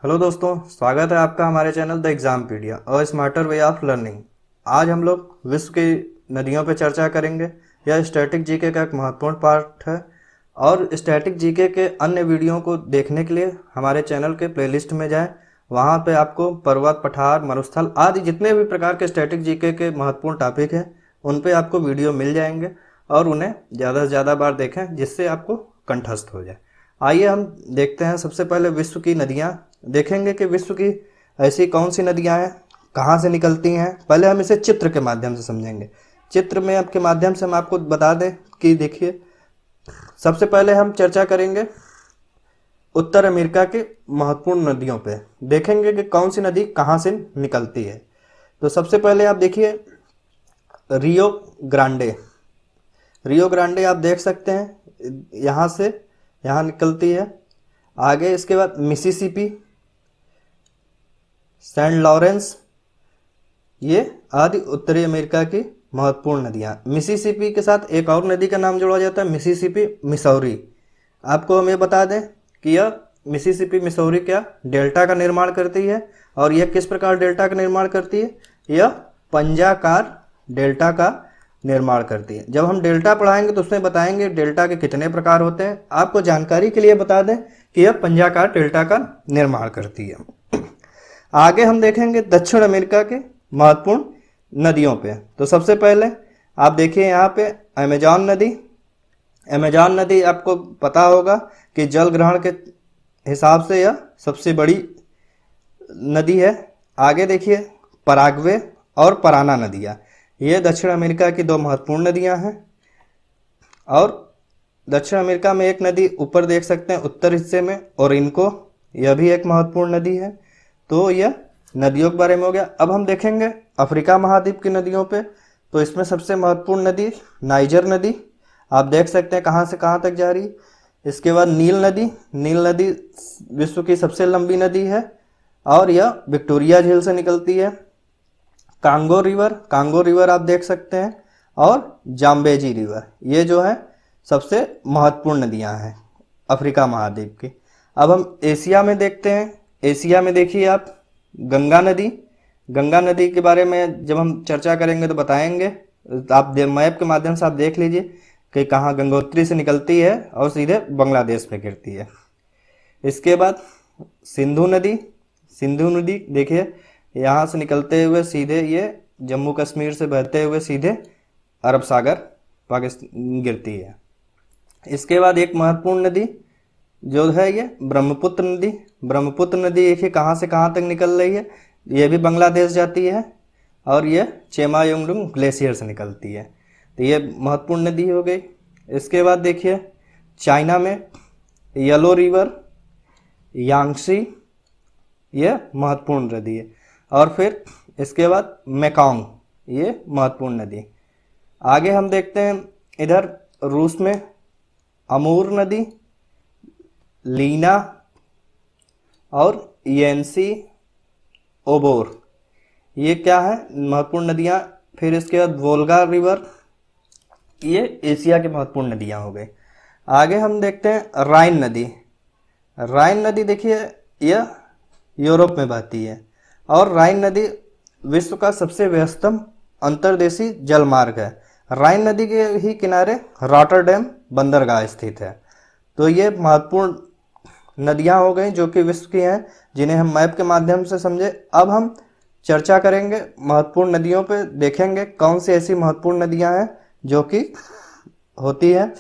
Hello दोस्तों, स्वागत है आपका हमारे चैनल द एग्जामपीडिया और स्मार्टर वे ऑफ लर्निंग। आज हम लोग विश्व की नदियों पर चर्चा करेंगे। यह स्टैटिक जीके का एक महत्वपूर्ण पार्ट है और स्टैटिक जीके के अन्य वीडियो को देखने के लिए हमारे चैनल के प्लेलिस्ट में जाएं। वहां पे आपको पर्वत, पठार, मरुस्थल आदि जितने भी प्रकार के स्टैटिक जीके के महत्वपूर्ण टॉपिक हैं उन पे आपको वीडियो मिल जाएंगे और उन्हें ज़्यादा से ज़्यादा बार देखें जिससे आपको कंठस्थ हो जाए। आइए हम देखते हैं। सबसे पहले विश्व की नदियाँ देखेंगे कि विश्व की ऐसी कौन सी नदियाँ हैं, कहाँ से निकलती हैं। पहले हम इसे चित्र के माध्यम से समझेंगे। चित्र में आपके माध्यम से हम आपको बता दें कि देखिए, सबसे पहले हम चर्चा करेंगे उत्तर अमेरिका की महत्वपूर्ण नदियों पे। देखेंगे कि कौन सी नदी कहाँ से निकलती है। तो सबसे पहले आप देखिए रियो ग्रांडे। रियो ग्रांडे आप देख सकते हैं, यहाँ से यहाँ निकलती है। आगे इसके बाद मिसिसिपी, सेंट लॉरेंस, ये आदि उत्तरी अमेरिका की महत्वपूर्ण नदियाँ। मिसिसिपी के साथ एक और नदी का नाम जोड़ा जाता है, मिसिसिपी मिसौरी। आपको हम ये बता दें कि यह मिसिसिपी मिसौरी क्या डेल्टा का निर्माण करती है और यह किस प्रकार डेल्टा का निर्माण करती है। यह पंजाकार डेल्टा का निर्माण करती है। जब हम डेल्टा पढ़ाएंगे तो उसमें बताएंगे डेल्टा के कितने प्रकार होते हैं। आपको जानकारी के लिए बता दें कि यह पंजाकार डेल्टा का निर्माण करती है। आगे हम देखेंगे दक्षिण अमेरिका के महत्वपूर्ण नदियों पे। तो सबसे पहले आप देखिए यहाँ पे अमेजॉन नदी। अमेजॉन नदी आपको पता होगा कि जल ग्रहण के हिसाब से यह सबसे बड़ी नदी है। आगे देखिए पराग्वे और पराना नदियाँ, ये दक्षिण अमेरिका की दो महत्वपूर्ण नदियाँ हैं। और दक्षिण अमेरिका में एक नदी ऊपर देख सकते हैं उत्तर हिस्से में, और इनको यह भी एक महत्वपूर्ण नदी है। तो यह नदियों के बारे में हो गया। अब हम देखेंगे अफ्रीका महाद्वीप की नदियों पे। तो इसमें सबसे महत्वपूर्ण नदी नाइजर नदी, आप देख सकते हैं कहाँ से कहाँ तक जा रही है। इसके बाद नील नदी। नील नदी विश्व की सबसे लंबी नदी है और यह विक्टोरिया झील से निकलती है। कांगो रिवर, कांगो रिवर आप देख सकते हैं, और जाम्बेजी रिवर, ये जो है सबसे महत्वपूर्ण नदियां हैं अफ्रीका महाद्वीप की। अब हम एशिया में देखते हैं। एशिया में देखिए आप गंगा नदी। गंगा नदी के बारे में जब हम चर्चा करेंगे तो बताएंगे। आप मैप के माध्यम से आप देख लीजिए कि कहाँ गंगोत्री से निकलती है और सीधे बांग्लादेश में गिरती है। इसके बाद सिंधु नदी। सिंधु नदी देखिए यहाँ से निकलते हुए सीधे ये जम्मू कश्मीर से बहते हुए सीधे अरब सागर पाकिस्तान गिरती है। इसके बाद एक महत्वपूर्ण नदी जो है ये ब्रह्मपुत्र नदी। ब्रह्मपुत्र नदी देखिए कहाँ से कहाँ तक निकल रही है। ये भी बांग्लादेश जाती है और ये चेमायोंगडुंग ग्लेशियर से निकलती है। तो ये महत्वपूर्ण नदी हो गई। इसके बाद देखिए चाइना में येलो रिवर, यांगसी, ये महत्वपूर्ण नदी है। और फिर इसके बाद मेकांग, ये महत्वपूर्ण नदी। आगे हम देखते हैं इधर रूस में अमूर नदी, लीना और येंसी ओबोर, ये क्या है महत्वपूर्ण नदियाँ। फिर इसके बाद वोल्गा रिवर, ये एशिया की महत्वपूर्ण नदियाँ हो गई। आगे हम देखते हैं राइन नदी। राइन नदी देखिए यह यूरोप में बहती है और राइन नदी विश्व का सबसे व्यस्तम अंतर्देशीय जलमार्ग है। राइन नदी के ही किनारे रॉटरडैम बंदरगाह स्थित है। तो ये महत्वपूर्ण नदियां हो गई जो कि विश्व की हैं, जिन्हें हम मैप के माध्यम से समझे। अब हम चर्चा करेंगे महत्वपूर्ण नदियों पे। देखेंगे कौन सी ऐसी महत्वपूर्ण नदियां हैं जो कि होती है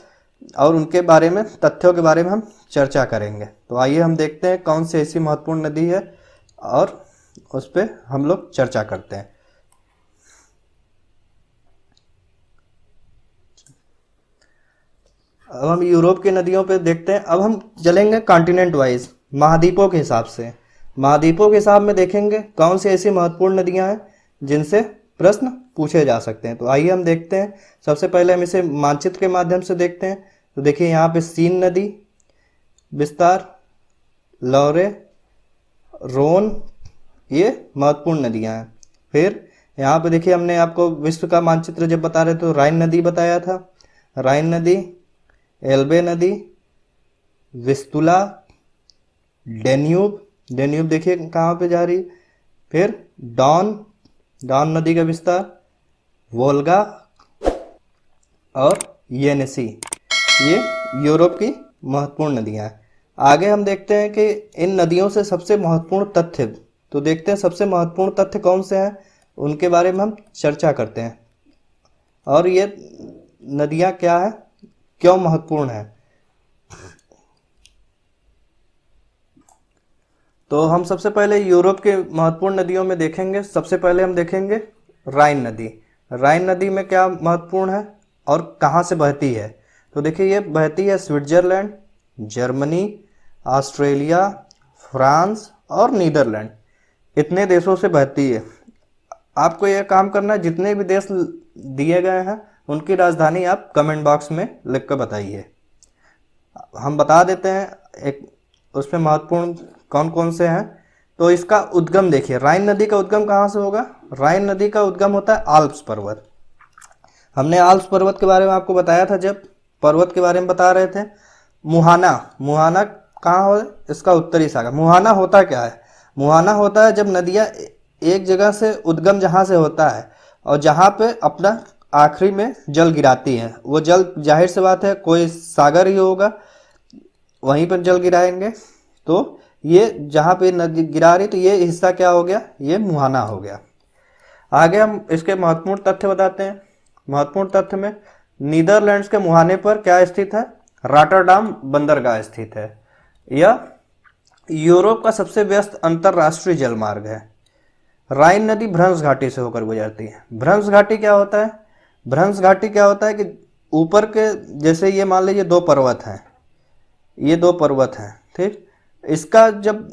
और उनके बारे में, तथ्यों के बारे में हम चर्चा करेंगे। तो आइए हम देखते हैं कौन सी ऐसी महत्वपूर्ण नदी है और उस पर हम लोग चर्चा करते हैं। अब हम यूरोप की नदियों पे देखते हैं। अब हम चलेंगे कॉन्टिनेंट वाइज, महाद्वीपों के हिसाब से। महाद्वीपों के हिसाब में देखेंगे कौन सी ऐसी महत्वपूर्ण नदियां हैं जिनसे प्रश्न पूछे जा सकते हैं। तो आइए हम देखते हैं। सबसे पहले हम इसे मानचित्र के माध्यम से देखते हैं। तो देखिए यहाँ पे सीन नदी, विस्तार, लॉरे, रोन, ये महत्वपूर्ण नदियां हैं। फिर यहाँ पे देखिए हमने आपको विश्व का मानचित्र जब बता रहे तो राइन नदी बताया था। राइन नदी, एल्बे नदी, विस्तुला, डेन्यूब, डेन्यूब देखिए कहाँ पे जा रही है। फिर डॉन, डॉन नदी का विस्तार, वोल्गा और येनिसी, ये यूरोप की महत्वपूर्ण नदियाँ हैं। आगे हम देखते हैं कि इन नदियों से सबसे महत्वपूर्ण तथ्य, तो देखते हैं सबसे महत्वपूर्ण तथ्य कौन से हैं, उनके बारे में हम चर्चा करते हैं। और ये नदियाँ क्या है, क्यों महत्वपूर्ण है। तो हम सबसे पहले यूरोप के महत्वपूर्ण नदियों में देखेंगे। सबसे पहले हम देखेंगे राइन नदी। राइन नदी में क्या महत्वपूर्ण है और कहाँ से बहती है। तो देखिए ये बहती है स्विट्जरलैंड, जर्मनी, ऑस्ट्रेलिया, फ्रांस और नीदरलैंड, इतने देशों से बहती है। आपको यह काम करना है, जितने भी देश दिए गए हैं उनकी राजधानी आप कमेंट बॉक्स में लिख कर बताइए। हम बता देते हैं एक उसमें महत्वपूर्ण कौन कौन से हैं। तो इसका उद्गम देखिए, राइन नदी का उद्गम कहाँ से होगा। राइन नदी का उद्गम होता है आल्प्स पर्वत। हमने आल्प्स पर्वत के बारे में आपको बताया था जब पर्वत के बारे में बता रहे थे। मुहाना, मुहाना कहाँ हो, इसका उत्तरी सागर। मुहाना होता क्या है, मुहाना होता है जब नदियाँ एक जगह से उद्गम जहाँ से होता है और जहाँ पे अपना आखिरी में जल गिराती है, वो जल जाहिर सी बात है कोई सागर ही होगा, वहीं पर जल गिराएंगे। तो ये जहाँ पे नदी गिरा रही, तो ये हिस्सा क्या हो गया, ये मुहाना हो गया। आगे हम इसके महत्वपूर्ण तथ्य बताते हैं। महत्वपूर्ण तथ्य में नीदरलैंड्स के मुहाने पर क्या स्थित है, रॉटरडैम बंदरगाह स्थित है। यह यूरोप का सबसे व्यस्त अंतरराष्ट्रीय जलमार्ग है। राइन नदी भ्रंश घाटी से होकर गुजरती है। भ्रंश घाटी क्या होता है, भ्रंश घाटी क्या होता है कि ऊपर के, जैसे ये मान लीजिए दो पर्वत हैं, ये दो पर्वत हैं, ठीक, इसका जब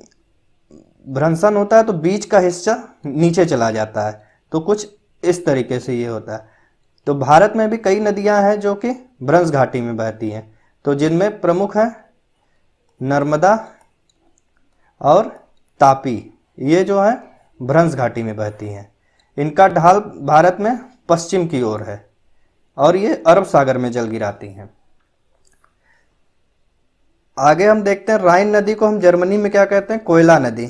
भ्रंशन होता है तो बीच का हिस्सा नीचे चला जाता है, तो कुछ इस तरीके से ये होता है। तो भारत में भी कई नदियां हैं जो कि भ्रंश घाटी में बहती हैं, तो जिनमें प्रमुख हैं नर्मदा और तापी, ये जो है भ्रंश घाटी में बहती हैं। इनका ढाल भारत में पश्चिम की ओर है और ये अरब सागर में जल गिराती हैं। आगे हम देखते हैं राइन नदी को हम जर्मनी में क्या कहते हैं, कोयला नदी,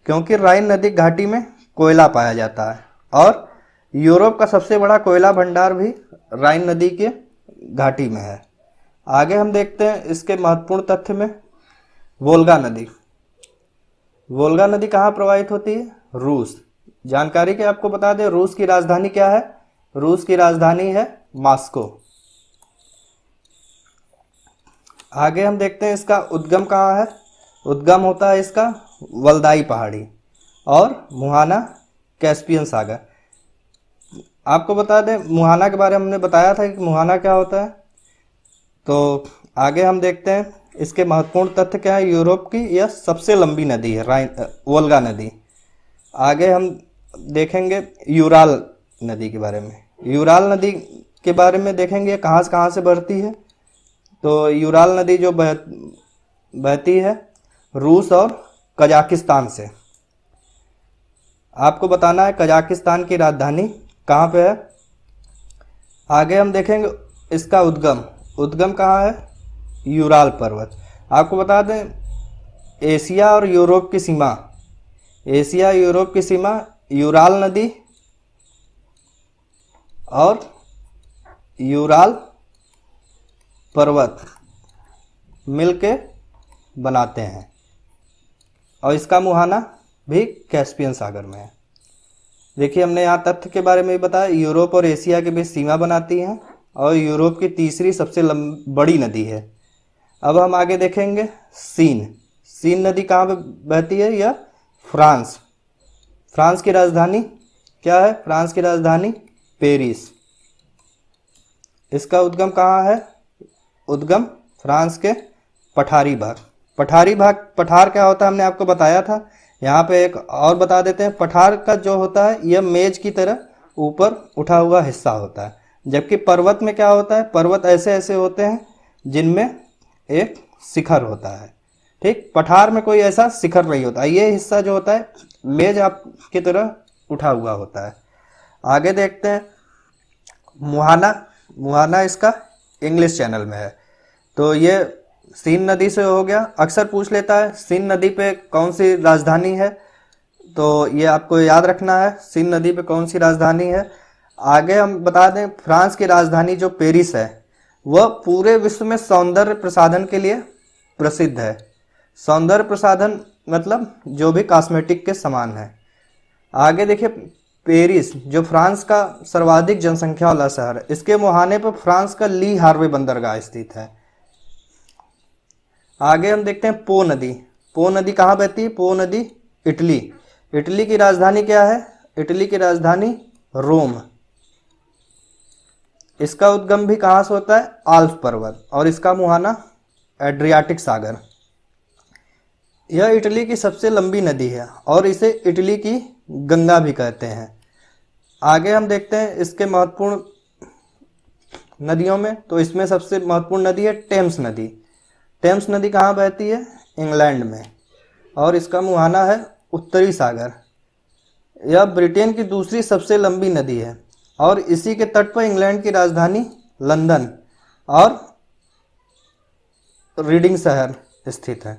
क्योंकि राइन नदी घाटी में कोयला पाया जाता है और यूरोप का सबसे बड़ा कोयला भंडार भी राइन नदी के घाटी में है। आगे हम देखते हैं इसके महत्वपूर्ण तथ्य में वोल्गा नदी। वोल्गा नदी कहाँ प्रवाहित होती है, रूस। जानकारी के आपको बता दें, रूस की राजधानी क्या है, रूस की राजधानी है मॉस्को। आगे हम देखते हैं इसका उद्गम कहाँ है। उद्गम होता है इसका वल्दाई पहाड़ी और मुहाना कैस्पियन सागर। आपको बता दें मुहाना के बारे में हमने बताया था कि मुहाना क्या होता है। तो आगे हम देखते हैं इसके महत्वपूर्ण तथ्य क्या है। यूरोप की यह सबसे लंबी नदी है वोल्गा नदी। आगे हम देखेंगे यूराल नदी के बारे में। यूराल नदी के बारे में देखेंगे कहाँ से बढ़ती है। तो यूराल नदी जो बहती है रूस और कजाकिस्तान से। आपको बताना है कजाकिस्तान की राजधानी कहाँ पे है। आगे हम देखेंगे इसका उद्गम, उद्गम कहाँ है, यूराल पर्वत। आपको बता दें एशिया और यूरोप की सीमा, एशिया यूरोप की सीमा यूराल नदी और यूराल पर्वत मिलके बनाते हैं और इसका मुहाना भी कैस्पियन सागर में है। देखिए हमने यहाँ तथ्य के बारे में भी बताया, यूरोप और एशिया के बीच सीमा बनाती हैं और यूरोप की तीसरी सबसे बड़ी नदी है। अब हम आगे देखेंगे सीन। सीन नदी कहाँ पे बहती है, यह फ्रांस। फ्रांस की राजधानी क्या है, फ्रांस की राजधानी पेरिस। इसका उद्गम कहाँ है, उद्गम फ्रांस के पठारी भाग। पठारी भाग, पठार क्या होता है हमने आपको बताया था। यहाँ पे एक और बता देते हैं, पठार का जो होता है यह मेज की तरह ऊपर उठा हुआ हिस्सा होता है, जबकि पर्वत में क्या होता है, पर्वत ऐसे ऐसे होते हैं जिनमें एक शिखर होता है। ठीक, पठार में कोई ऐसा शिखर नहीं होता, ये हिस्सा जो होता है मेज आपकी तरह उठा हुआ होता है। आगे देखते हैं मुहाना। मुहाना इसका इंग्लिश चैनल में है। तो ये सीन नदी से हो गया, अक्सर पूछ लेता है सीन नदी पे कौन सी राजधानी है, तो ये आपको याद रखना है सीन नदी पे कौन सी राजधानी है। आगे हम बता दें फ्रांस की राजधानी जो पेरिस है वह पूरे विश्व में सौंदर्य प्रसाधन के लिए प्रसिद्ध है। सौंदर्य प्रसाधन मतलब जो भी कॉस्मेटिक के सामान है। आगे देखिए पेरिस जो फ्रांस का सर्वाधिक जनसंख्या वाला शहर है, इसके मुहाने पर फ्रांस का ली हार्वे बंदरगाह स्थित है। आगे हम देखते हैं पो नदी। पो नदी कहाँ बहती है? पो नदी इटली। इटली की राजधानी क्या है? इटली की राजधानी रोम। इसका उद्गम भी कहाँ से होता है? आल्प्स पर्वत, और इसका मुहाना एड्रियाटिक सागर। यह इटली की सबसे लंबी नदी है और इसे इटली की गंगा भी कहते हैं। आगे हम देखते हैं इसके महत्वपूर्ण नदियों में, तो इसमें सबसे महत्वपूर्ण नदी है टेम्स नदी। टेम्स नदी कहाँ बहती है? इंग्लैंड में, और इसका मुहाना है उत्तरी सागर। यह ब्रिटेन की दूसरी सबसे लंबी नदी है और इसी के तट पर इंग्लैंड की राजधानी लंदन और रीडिंग शहर स्थित है।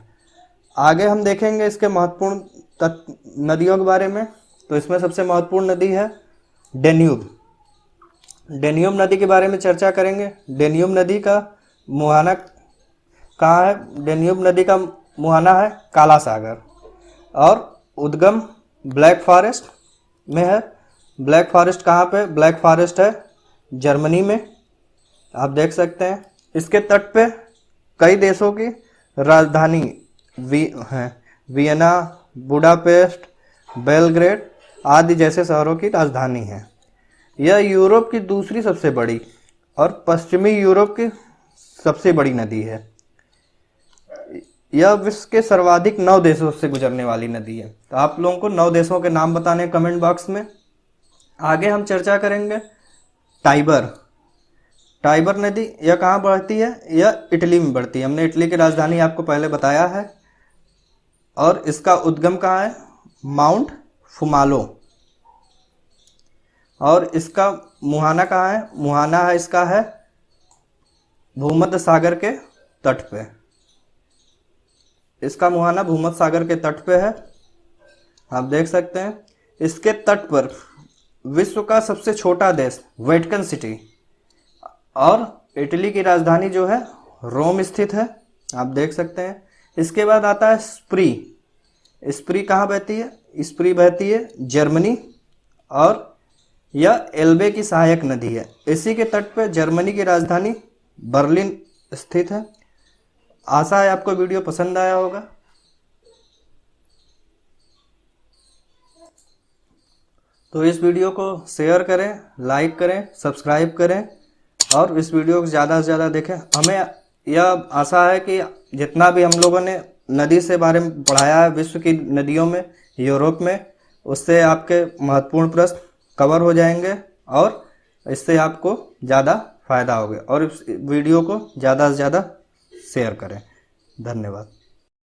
आगे हम देखेंगे इसके महत्वपूर्ण नदियों के बारे में, तो इसमें सबसे महत्वपूर्ण नदी है डेन्यूब। डेन्यूब नदी के बारे में चर्चा करेंगे। डेन्यूब नदी का मुहाना कहाँ है? डेन्यूब नदी का मुहाना है काला सागर, और उद्गम ब्लैक फॉरेस्ट में है। ब्लैक फॉरेस्ट कहाँ पे? ब्लैक फॉरेस्ट है जर्मनी में, आप देख सकते हैं। इसके तट पे कई देशों की राजधानी वियना, बुडापेस्ट, बेलग्रेड आदि जैसे शहरों की राजधानी है। यह यूरोप की दूसरी सबसे बड़ी और पश्चिमी यूरोप की सबसे बड़ी नदी है। यह विश्व के सर्वाधिक 9 देशों से गुजरने वाली नदी है। तो आप लोगों को 9 देशों के नाम बताने कमेंट बॉक्स में। आगे हम चर्चा करेंगे टाइबर। टाइबर नदी यह कहाँ बढ़ती है? यह इटली में बढ़ती है। हमने इटली की राजधानी आपको पहले बताया है। और इसका उद्गम कहाँ है? माउंट फुमालो। और इसका मुहाना कहाँ है? मुहाना है इसका है भूमध्य सागर के तट पे। इसका मुहाना भूमध्य सागर के तट पे है, आप देख सकते हैं। इसके तट पर विश्व का सबसे छोटा देश वेटिकन सिटी और इटली की राजधानी जो है रोम स्थित है, आप देख सकते हैं। इसके बाद आता है स्प्री। स्प्री कहाँ बहती है? स्प्री बहती है जर्मनी, और यह एल्बे की सहायक नदी है। इसी के तट पर जर्मनी की राजधानी बर्लिन स्थित है। आशा है आपको वीडियो पसंद आया होगा। तो इस वीडियो को शेयर करें, लाइक करें, सब्सक्राइब करें और इस वीडियो को ज़्यादा से ज़्यादा देखें। हमें यह आशा है कि जितना भी हम लोगों ने नदी से बारे में पढ़ाया है विश्व की नदियों में, यूरोप में, उससे आपके महत्वपूर्ण प्रश्न कवर हो जाएंगे और इससे आपको ज़्यादा फायदा होगा। और इस वीडियो को ज़्यादा से ज़्यादा शेयर करें। धन्यवाद।